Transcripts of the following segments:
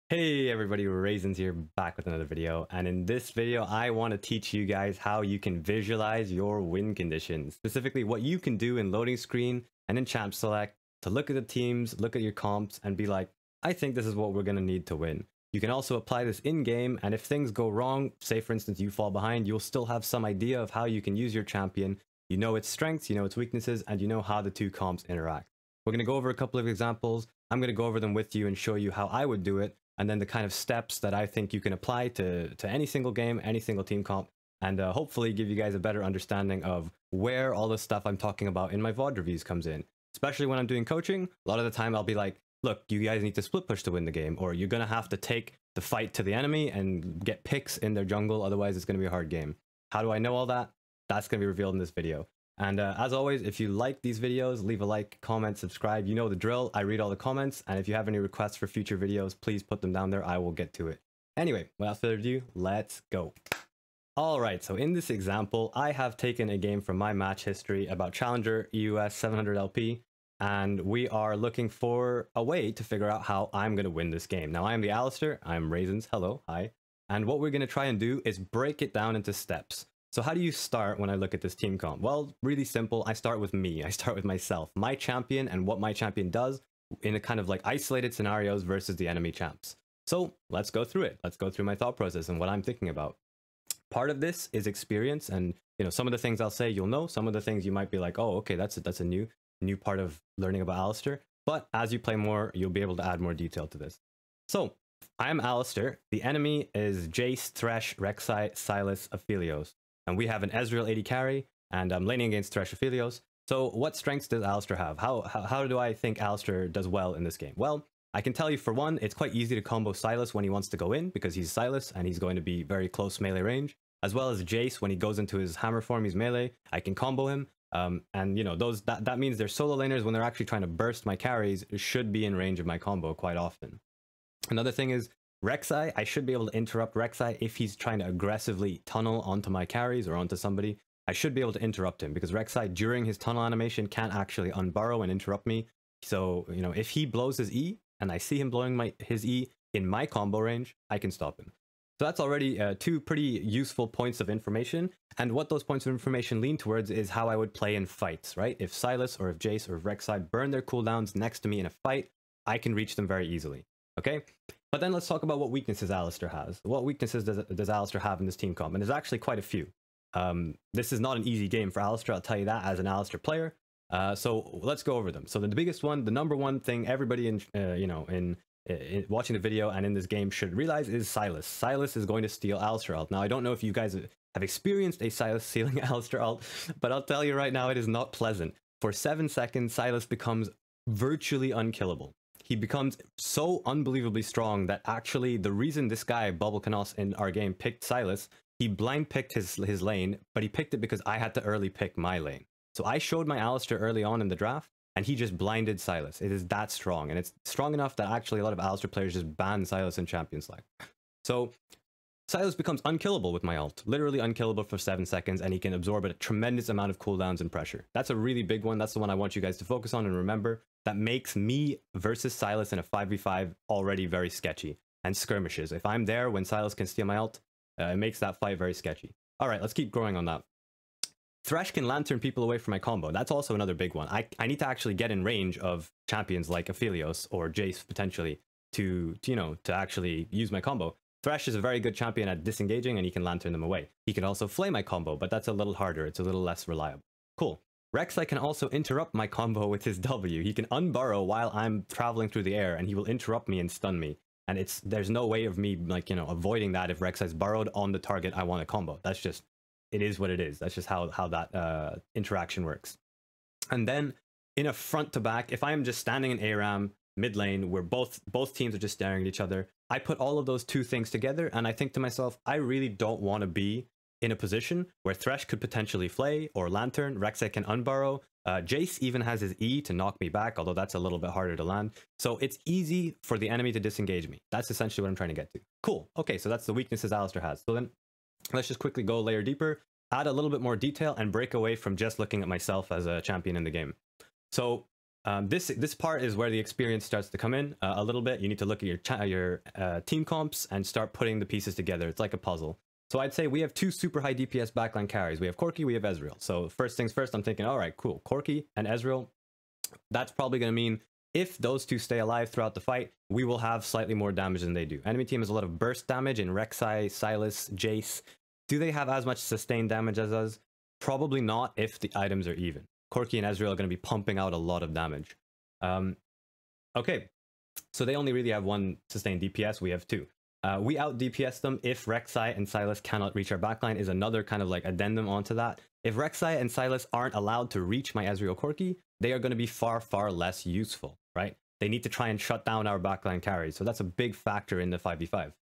Hey everybody, Raisins here, back with another video, and in this video I want to teach you guys how you can visualize your win conditions, specifically what you can do in loading screen and in champ select to look at the teams, look at your comps, and be like, I think this is what we're going to need to win. You can also apply this in-game, and if things go wrong, say for instance you fall behind, you'll still have some idea of how you can use your champion. You know its strengths, you know its weaknesses, and you know how the two comps interact. We're going to go over a couple of examples. I'm going to go over them with you and show you how I would do it, and then the kind of steps that I think you can apply to any single game, any single team comp, and hopefully give you guys a better understanding of where all the stuff I'm talking about in my VOD reviews comes in. Especially when I'm doing coaching, a lot of the time I'll be like, look, you guys need to split push to win the game, or you're going to have to take the fight to the enemy and get picks in their jungle, otherwise it's going to be a hard game. How do I know all that? That's going to be revealed in this video. And as always, if you like these videos, leave a like, comment, subscribe. You know the drill. I read all the comments. And if you have any requests for future videos, please put them down there. I will get to it. Anyway, without further ado, let's go. All right, so in this example, I have taken a game from my match history about Challenger EUS 700 LP. And we are looking for a way to figure out how I'm going to win this game. Now, I am the Alistair. I'm Raisins. Hello. Hi. And what we're going to try and do is break it down into steps. So how do you start when I look at this team comp? Well, really simple. I start with me. I start with myself, my champion, and what my champion does in a kind of like isolated scenarios versus the enemy champs. So let's go through it. Let's go through my thought process and what I'm thinking about. Part of this is experience, and some of the things I'll say you'll know. Some of the things you might be like, oh, okay, that's a new part of learning about Alistair. But as you play more, you'll be able to add more detail to this. So I am Alistair. The enemy is Jace, Thresh, Rek'Sai, Sylas, Aphelios. And we have an Ezreal AD carry, and I'm laning against Thresh Aphelios. So what strengths does Alistair have? How do I think Alistair does well in this game? Well, I can tell you for one, it's quite easy to combo Sylas when he wants to go in, because he's Sylas, and he's going to be very close melee range. As well as Jace, when he goes into his hammer form, he's melee. I can combo him. And that means their solo laners, when they're actually trying to burst my carries, should be in range of my combo quite often. Another thing is, Rek'Sai, I should be able to interrupt Rek'Sai if he's trying to aggressively tunnel onto my carries or onto somebody. I should be able to interrupt him, because Rek'Sai during his tunnel animation can't actually unburrow and interrupt me. So, if he blows his E and I see him blowing his E in my combo range, I can stop him. So that's already two pretty useful points of information. And what those points of information lean towards is how I would play in fights, right? If Sylas or if Jace or if Rek'Sai burn their cooldowns next to me in a fight, I can reach them very easily. Okay? But then let's talk about what weaknesses Alistair has. What weaknesses does Alistair have in this team comp? And there's actually quite a few. This is not an easy game for Alistair, I'll tell you that as an Alistair player. So let's go over them. So the biggest one, the number one thing everybody in watching the video and in this game should realize is Sylas. Sylas is going to steal Alistair ult. Now, I don't know if you guys have experienced a Sylas stealing Alistair ult, but I'll tell you right now, it is not pleasant. For 7 seconds, Sylas becomes virtually unkillable. He becomes so unbelievably strong that actually the reason this guy, Bubblecanos, in our game picked Sylas, he blind picked his lane, but he picked it because I had to early pick my lane. So I showed my Alistair early on in the draft, and he just blinded Sylas. It is that strong, and it's strong enough that actually a lot of Alistair players just ban Sylas in Champions Select. So Sylas becomes unkillable with my ult, literally unkillable for 7 seconds, and he can absorb a tremendous amount of cooldowns and pressure. That's a really big one. That's the one I want you guys to focus on and remember. That makes me versus Sylas in a 5v5 already very sketchy. And skirmishes. If I'm there when Sylas can steal my ult, it makes that fight very sketchy. All right, let's keep growing on that. Thresh can lantern people away from my combo. That's also another big one. I need to actually get in range of champions like Aphelios or Jace potentially to actually use my combo. Thresh is a very good champion at disengaging, and he can lantern them away. He can also flame my combo, but that's a little harder. It's a little less reliable. Cool. Rek'Sai can also interrupt my combo with his W. He can unburrow while I'm traveling through the air, and he will interrupt me and stun me. And there's no way of me avoiding that if Rek'Sai's burrowed on the target I want a combo. That's just, it is what it is. That's just how that interaction works. And then in a front to back, if I'm just standing in ARAM mid lane where both teams are just staring at each other, I put all of those two things together, and I think to myself, I really don't want to be in a position where Thresh could potentially flay or lantern, Rek'Sai can unburrow, Jace even has his E to knock me back, although that's a little bit harder to land. So it's easy for the enemy to disengage me. That's essentially what I'm trying to get to. Cool. Okay, so that's the weaknesses Alistair has. So then let's just quickly go a layer deeper, add a little bit more detail, and break away from just looking at myself as a champion in the game. So This part is where the experience starts to come in a little bit. You need to look at your team comps and start putting the pieces together. It's like a puzzle. So I'd say we have two super high DPS backline carries. We have Corki, we have Ezreal. So first things first, I'm thinking, all right, cool. Corki and Ezreal, that's probably going to mean if those two stay alive throughout the fight, we will have slightly more damage than they do. Enemy team has a lot of burst damage in Rek'Sai, Sylas, Jace. Do they have as much sustained damage as us? Probably not if the items are even. Corki and Ezreal are going to be pumping out a lot of damage. Okay, so they only really have one sustained DPS. We have two. We out DPS them if Rek'Sai and Sylas cannot reach our backline is another kind of like addendum onto that. If Rek'Sai and Sylas aren't allowed to reach my Ezreal Corki, they are going to be far, far less useful, right? They need to try and shut down our backline carries. So that's a big factor in the 5v5.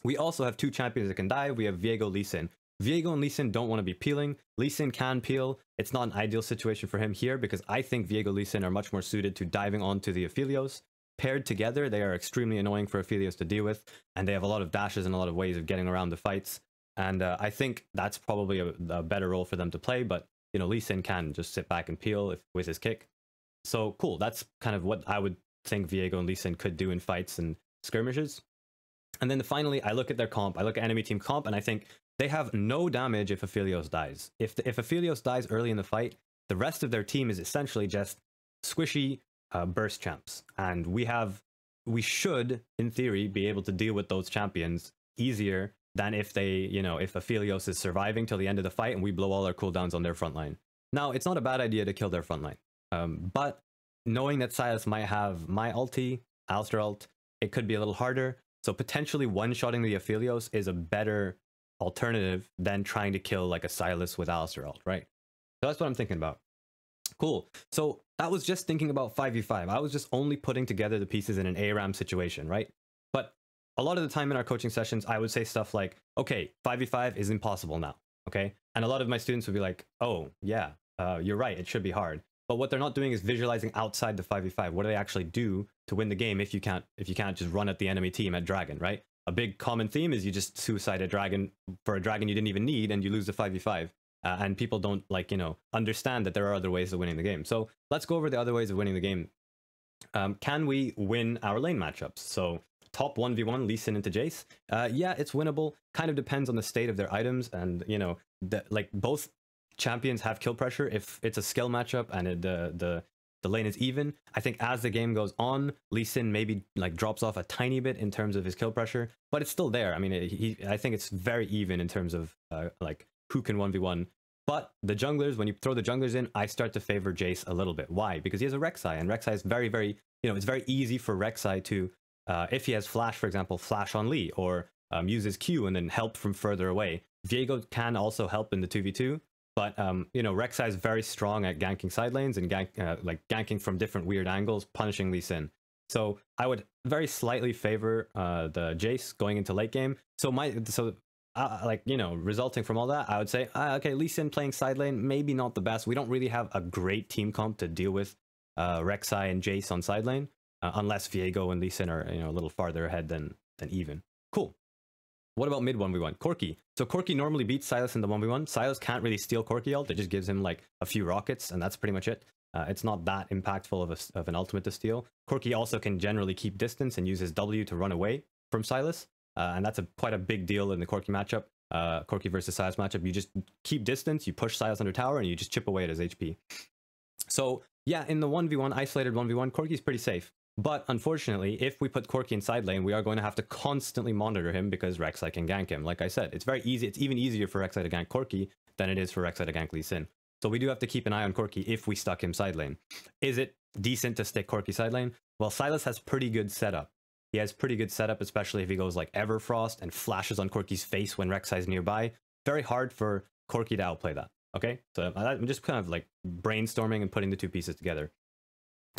We also have two champions that can dive. We have Viego, Lee Sin. Viego and Lee Sin don't want to be peeling. Lee Sin can peel. It's not an ideal situation for him here because I think Viego and Lee Sin are much more suited to diving onto the Aphelios. Paired together, they are extremely annoying for Aphelios to deal with, and they have a lot of dashes and a lot of ways of getting around the fights. And I think that's probably a better role for them to play, but you know, Lee Sin can just sit back and peel with his kick. So cool, that's kind of what I would think Viego and Lee Sin could do in fights and skirmishes. And then finally, I look at their comp, I look at enemy team comp, and I think they have no damage if Aphelios dies. If Aphelios dies early in the fight, the rest of their team is essentially just squishy burst champs, and we should in theory be able to deal with those champions easier than if they, you know, if Aphelios is surviving till the end of the fight and we blow all our cooldowns on their front line. Now it's not a bad idea to kill their front line, but knowing that Sylas might have my ulti, Alistar ult, it could be a little harder. So potentially one-shotting the Aphelios is a better alternative than trying to kill like a Sylas with Alistar ult, right? So that's what I'm thinking about. Cool. So that was just thinking about 5v5. I was just only putting together the pieces in an ARAM situation, right? But a lot of the time in our coaching sessions, I would say stuff like, okay, 5v5 is impossible now, okay? And a lot of my students would be like, oh, yeah, you're right, it should be hard. But what they're not doing is visualizing outside the 5v5. What do they actually do to win the game if you can't just run at the enemy team at Dragon, right? A big common theme is you just suicide a dragon for a dragon you didn't even need and you lose the 5v5. And people don't, like, you know, understand that there are other ways of winning the game. So let's go over the other ways of winning the game. Can we win our lane matchups? So top 1v1, Lee Sin into Jace. Yeah, it's winnable. Kind of depends on the state of their items. And, you know, like both champions have kill pressure if it's a skill matchup and the lane is even. I think as the game goes on, Lee Sin maybe like drops off a tiny bit in terms of his kill pressure, but it's still there. I mean, I think it's very even in terms of like who can 1v1. But the junglers, when you throw the junglers in, I start to favor Jace a little bit. Why? Because he has a Rek'Sai, and Rek'Sai is very, very, you know, it's very easy for Rek'Sai to, if he has flash, for example, flash on Lee, or use his Q and then help from further away. Viego can also help in the 2v2, but, you know, Rek'Sai is very strong at ganking side lanes and like ganking from different weird angles, punishing Lee Sin. So I would very slightly favor the Jace going into late game. So like, you know, resulting from all that, I would say, okay, Lee Sin playing side lane, maybe not the best. We don't really have a great team comp to deal with Rek'Sai and Jace on side lane, unless Viego and Lee Sin are, you know, a little farther ahead than even. Cool. What about mid 1v1? Corki. So Corki normally beats Sylas in the 1v1. Sylas can't really steal Corki ult. It just gives him like a few rockets, and that's pretty much it. It's not that impactful of an ultimate to steal. Corki also can generally keep distance and use his W to run away from Sylas. And that's quite a big deal in the Corki matchup, Corki versus Sylas matchup. You just keep distance, you push Sylas under tower, and you just chip away at his HP. So yeah, in the 1v1, isolated 1v1, Corki's pretty safe. But unfortunately, if we put Corki in side lane, we are going to have to constantly monitor him because Rek'Sai can gank him. Like I said, it's very easy. It's even easier for Rek'Sai to gank Corki than it is for Rek'Sai to gank Lee Sin. So we do have to keep an eye on Corki if we stuck him side lane. Is it decent to stick Corki side lane? Well, Sylas has pretty good setup. He has pretty good setup, especially if he goes like Everfrost and flashes on Corki's face when Rek'Sai is nearby. Very hard for Corki to outplay that. Okay, so I'm just kind of like brainstorming and putting the two pieces together.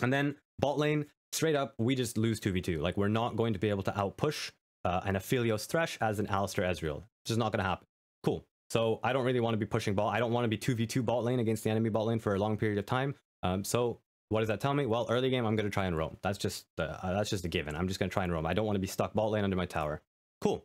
And then bot lane, straight up, we just lose 2v2. Like, we're not going to be able to outpush an Aphelios Thresh as an Alistar Ezreal. It's just not going to happen. Cool. So I don't really want to be pushing bot. I don't want to be 2v2 bot lane against the enemy bot lane for a long period of time. So what does that tell me? Well, early game, I'm going to try and roam. That's just a given. I'm just going to try and roam. I don't want to be stuck bot lane under my tower. Cool.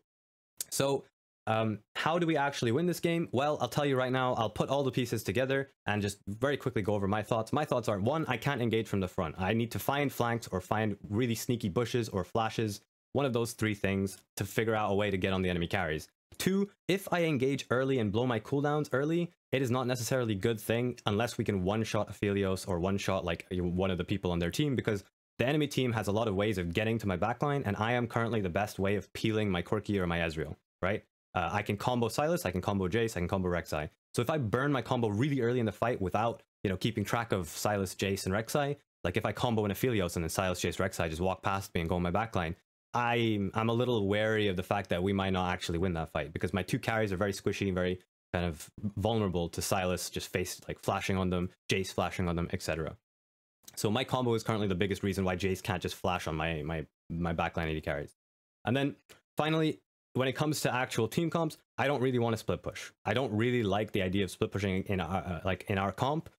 So How do we actually win this game? Well, I'll tell you right now. I'll put all the pieces together and just very quickly go over my thoughts. My thoughts are, one, I can't engage from the front. I need to find flanks or find really sneaky bushes or flashes, one of those three things, to figure out a way to get on the enemy carries. Two, if I engage early and blow my cooldowns early, it is not necessarily a good thing unless we can one-shot Aphelios or one-shot like one of the people on their team, because the enemy team has a lot of ways of getting to my backline, and I am currently the best way of peeling my Corki or my Ezreal, right? I can combo Sylas, I can combo Jace, I can combo Rek'Sai. So if I burn my combo really early in the fight without, keeping track of Sylas, Jace, and Rek'Sai, like if I combo an Aphelios and then Sylas, Jace, Rek'Sai just walk past me and go on my backline, I'm a little wary of the fact that we might not actually win that fight, because my two carries are very squishy, very kind of vulnerable to Sylas just flashing on them, Jace flashing on them, etc. So my combo is currently the biggest reason why Jace can't just flash on my backline AD carries. And then finally, when it comes to actual team comps, I don't really want to split push. I don't really like the idea of split pushing in our comp,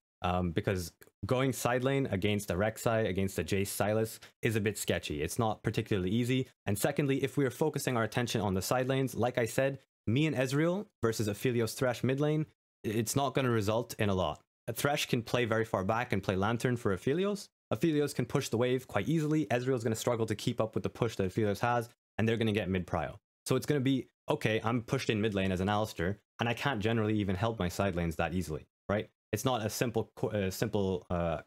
because going side lane against a Rek'Sai, against a Jace Sylas is a bit sketchy. It's not particularly easy. And secondly, if we are focusing our attention on the side lanes, like I said, me and Ezreal versus Aphelios Thresh mid lane, it's not going to result in a lot. A Thresh can play very far back and play Lantern for Aphelios. Aphelios can push the wave quite easily. Ezreal's going to struggle to keep up with the push that Aphelios has, and they're going to get mid prio. So it's going to be, okay, I'm pushed in mid lane as an Alistar, and I can't generally even help my side lanes that easily, right? It's not a simple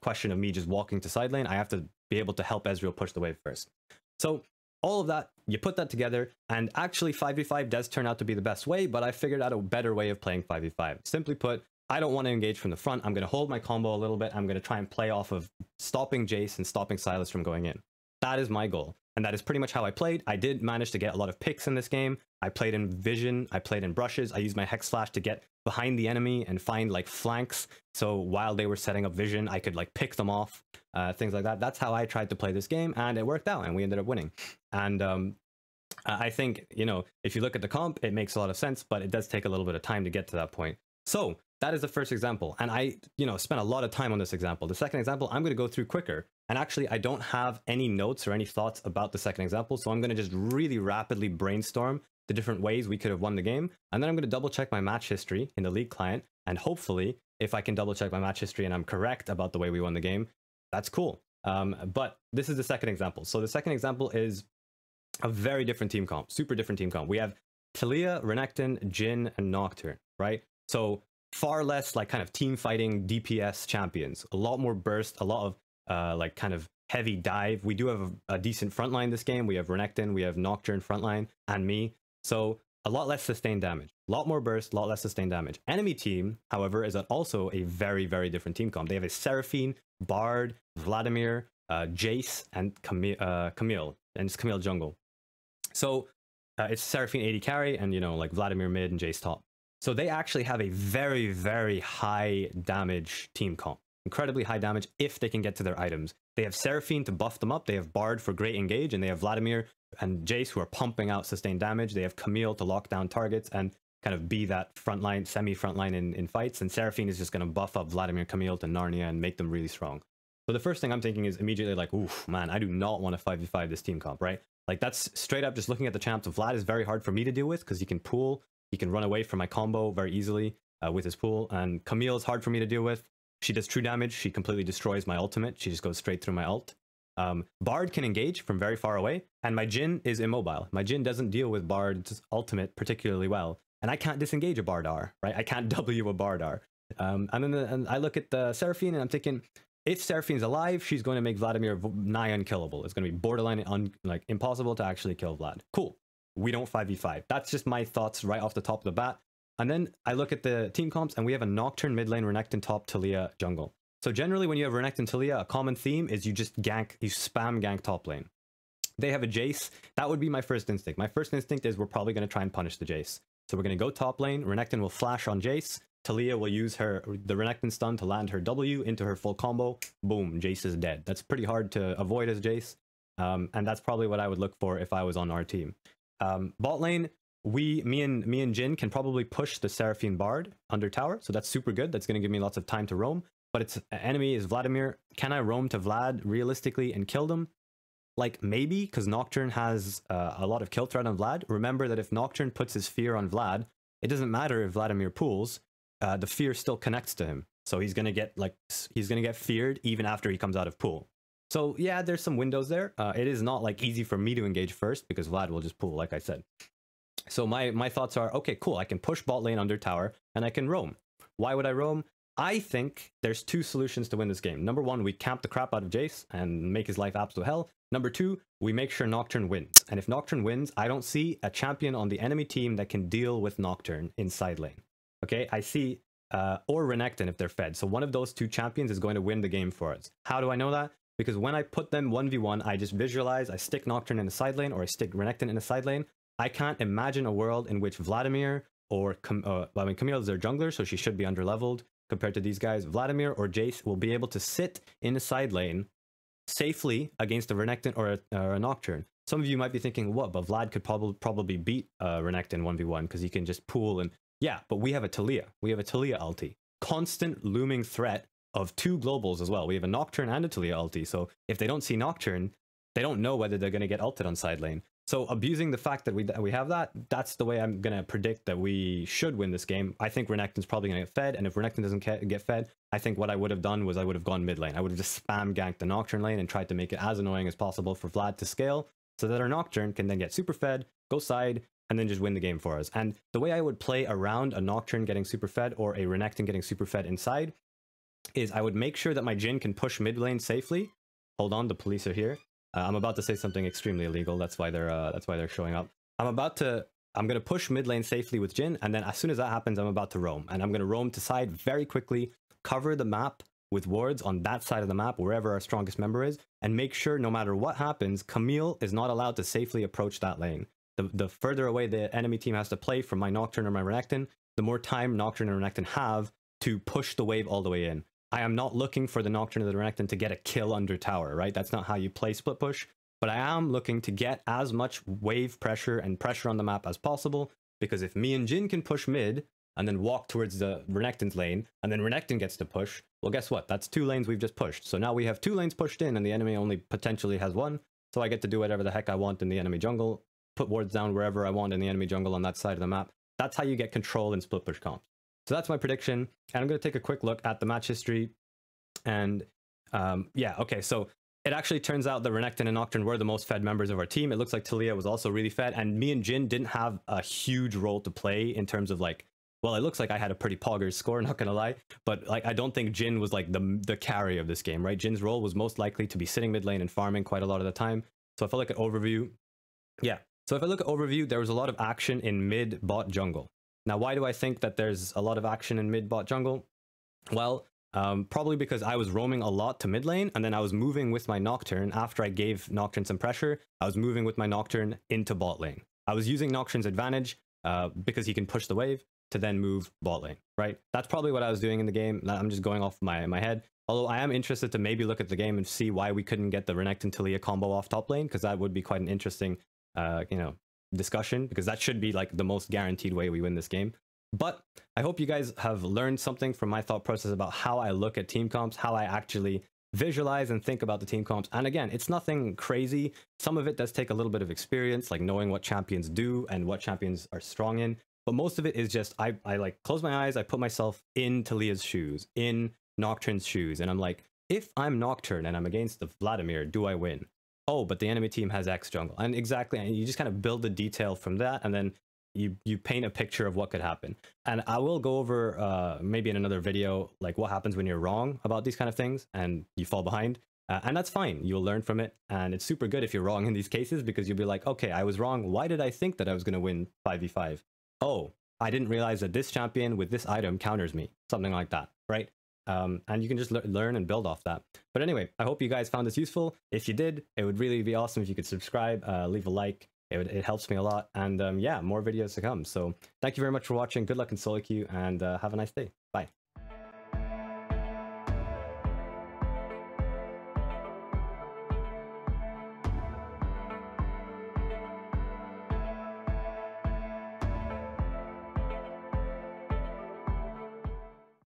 question of me just walking to side lane. I have to be able to help Ezreal push the wave first. So all of that, you put that together, and actually 5v5 does turn out to be the best way, but I figured out a better way of playing 5v5. Simply put, I don't want to engage from the front. I'm going to hold my combo a little bit. I'm going to try and play off of stopping Jace and stopping Sylas from going in. That is my goal. And that is pretty much how I played. I did manage to get a lot of picks in this game. I played in vision, I played in brushes, I used my Hex Flash to get behind the enemy and find like flanks. So while they were setting up vision, I could like pick them off, things like that. That's how I tried to play this game, and it worked out, and we ended up winning. And I think, if you look at the comp, it makes a lot of sense, but it does take a little bit of time to get to that point. So that is the first example, and I spent a lot of time on this example. The second example I'm going to go through quicker, and actually I don't have any notes or any thoughts about the second example, so I'm going to just really rapidly brainstorm the different ways we could have won the game, and then I'm going to double check my match history in the League client, and hopefully if I can double check my match history and I'm correct about the way we won the game, that's cool. But this is the second example. So the second example is a very different team comp, super different team comp. We have Taliyah, Renekton, Jhin, and Nocturne, right? So far less like kind of team fighting DPS champions, a lot more burst, a lot of like kind of heavy dive. We do have a decent frontline this game. We have Renekton, we have Nocturne frontline, and me. So a lot less sustained damage, a lot more burst, a lot less sustained damage. Enemy team, however, is also a very, very different team comp. They have a Seraphine, Bard, Vladimir, Jace, and Camille, and it's Camille jungle. So it's Seraphine 80 carry, and like Vladimir mid and Jace top. So they actually have a very, very high damage team comp. Incredibly high damage if they can get to their items. They have Seraphine to buff them up, they have Bard for great engage, and they have Vladimir and Jace who are pumping out sustained damage. They have Camille to lock down targets and kind of be that frontline, semi-frontline in fights, and Seraphine is just going to buff up Vladimir, Camille to Narnia and make them really strong. So the first thing I'm thinking is immediately like, oof, man, I do not want to 5v5 this team comp, right? Like that's straight up just looking at the champs. Vlad is very hard for me to deal with because he can pool. He can run away from my combo very easily with his pool. And Camille is hard for me to deal with. She does true damage. She completely destroys my ultimate. She just goes straight through my ult. Bard can engage from very far away. And my Jhin is immobile. My Jhin doesn't deal with Bard's ultimate particularly well. And I can't disengage a Bard R, right? I can't W a Bard R. And then I look at the Seraphine and I'm thinking, if Seraphine's alive, she's going to make Vladimir nigh unkillable. It's going to be borderline impossible to actually kill Vlad. Cool. We don't 5v5. That's just my thoughts right off the top of the bat. And then I look at the team comps and we have a Nocturne mid lane, Renekton top, Taliyah jungle. So generally when you have Renekton Taliyah, a common theme is you just gank, you spam gank top lane. They have a Jace. That would be my first instinct. My first instinct is we're probably going to try and punish the Jace. So we're going to go top lane. Renekton will flash on Jace. Taliyah will use the Renekton stun to land her W into her full combo. Boom, Jace is dead. That's pretty hard to avoid as Jace. And that's probably what I would look for if I was on our team. Bot lane, me and Jhin can probably push the Seraphine Bard under tower. So that's super good. That's going to give me lots of time to roam. But its enemy is Vladimir. Can I roam to Vlad realistically and kill them? like maybe because Nocturne has a lot of kill threat on Vlad. Remember that if Nocturne puts his fear on Vlad, it doesn't matter if Vladimir pulls, the fear still connects to him. So he's gonna get feared even after he comes out of pool. So yeah, there's some windows there. It is not like easy for me to engage first because Vlad will just pool, like I said. So my thoughts are, okay, cool, I can push bot lane under tower and I can roam. Why would I roam? I think there's two solutions to win this game. Number one, we camp the crap out of Jace and make his life absolute hell. Number two, we make sure Nocturne wins. And if Nocturne wins, I don't see a champion on the enemy team that can deal with Nocturne in side lane. Okay, I see, or Renekton if they're fed. So one of those two champions is going to win the game for us. How do I know that? Because when I put them 1v1, I just visualize, I stick Nocturne in a side lane or I stick Renekton in a side lane. I can't imagine a world in which Vladimir or, I mean, Camille is their jungler, so she should be underleveled compared to these guys. Vladimir or Jace will be able to sit in a side lane safely against a Renekton or a Nocturne. Some of you might be thinking, what, but Vlad could probably beat Renekton 1v1 because he can just pool and... Yeah, but we have a Talia. We have a Talia ulti. Constant looming threat of two globals as well. We have a Nocturne and a Talia ulti, so if they don't see Nocturne, they don't know whether they're going to get ulted on side lane. So abusing the fact that we have that, that's the way I'm going to predict that we should win this game. I think Renekton's probably going to get fed, and if Renekton doesn't get fed, I think what I would have done was I would have gone mid lane. I would have just spam ganked the Nocturne lane and tried to make it as annoying as possible for Vlad to scale, so that our Nocturne can then get super fed, go side, and then just win the game for us. And the way I would play around a Nocturne getting super fed or a Renekton getting super fed inside is I would make sure that my Jhin can push mid lane safely. Hold on, the police are here. I'm about to say something extremely illegal. That's why they're showing up. I'm gonna push mid lane safely with Jhin, and then as soon as that happens, I'm about to roam. And I'm gonna roam to side very quickly, cover the map with wards on that side of the map, wherever our strongest member is, and make sure no matter what happens, Camille is not allowed to safely approach that lane. The further away the enemy team has to play from my Nocturne or my Renekton, the more time Nocturne and Renekton have to push the wave all the way in. I am not looking for the Nocturne or the Renekton to get a kill under tower, right? That's not how you play split push. But I am looking to get as much wave pressure and pressure on the map as possible, because if me and Jhin can push mid and then walk towards the Renekton's lane, and then Renekton gets to push, well, guess what? That's two lanes we've just pushed. So now we have two lanes pushed in, and the enemy only potentially has one. So I get to do whatever the heck I want in the enemy jungle, put wards down wherever I want in the enemy jungle on that side of the map. That's how you get control in split push comps. So that's my prediction, and I'm going to take a quick look at the match history. And yeah, okay, so it actually turns out that Renekton and Nocturne were the most fed members of our team. It looks like Talia was also really fed, and me and Jhin didn't have a huge role to play in terms of like, well, it looks like I had a pretty poggers score, not gonna lie, but like I don't think Jhin was like the carry of this game, right? Jin's role was most likely to be sitting mid lane and farming quite a lot of the time. So if I look at overview, yeah, so if I look at overview, there was a lot of action in mid bot jungle. Now, why do I think that there's a lot of action in mid bot jungle? Well, probably because I was roaming a lot to mid lane, and then I was moving with my Nocturne after I gave Nocturne some pressure. I was moving with my Nocturne into bot lane. I was using Nocturne's advantage because he can push the wave to then move bot lane, right? That's probably what I was doing in the game. I'm just going off my head. Although I am interested to maybe look at the game and see why we couldn't get the Renekton Talia combo off top lane, because that would be quite an interesting, you know, discussion, because that should be like the most guaranteed way we win this game. But I hope you guys have learned something from my thought process about how I look at team comps, how I actually visualize and think about the team comps. And again, it's nothing crazy. Some of it does take a little bit of experience, like knowing what champions do and what champions are strong in. But most of it is just, I like close my eyes, I put myself in Talia's shoes, in Nocturne's shoes, and I'm like, if I'm Nocturne and I'm against the Vladimir, do I win? Oh, but the enemy team has X jungle. And exactly, and you just kind of build the detail from that, and then you paint a picture of what could happen. And I will go over maybe in another video like what happens when you're wrong about these kind of things and you fall behind, and that's fine. You'll learn from it, and it's super good if you're wrong in these cases, because you'll be like, okay, I was wrong. Why did I think that I was going to win 5v5? Oh, I didn't realize that this champion with this item counters me, something like that, right? And you can just learn and build off that. But anyway, I hope you guys found this useful. If you did, it would really be awesome if you could subscribe, leave a like. It helps me a lot. And yeah, more videos to come. So thank you very much for watching. Good luck in solo queue, and have a nice day. Bye.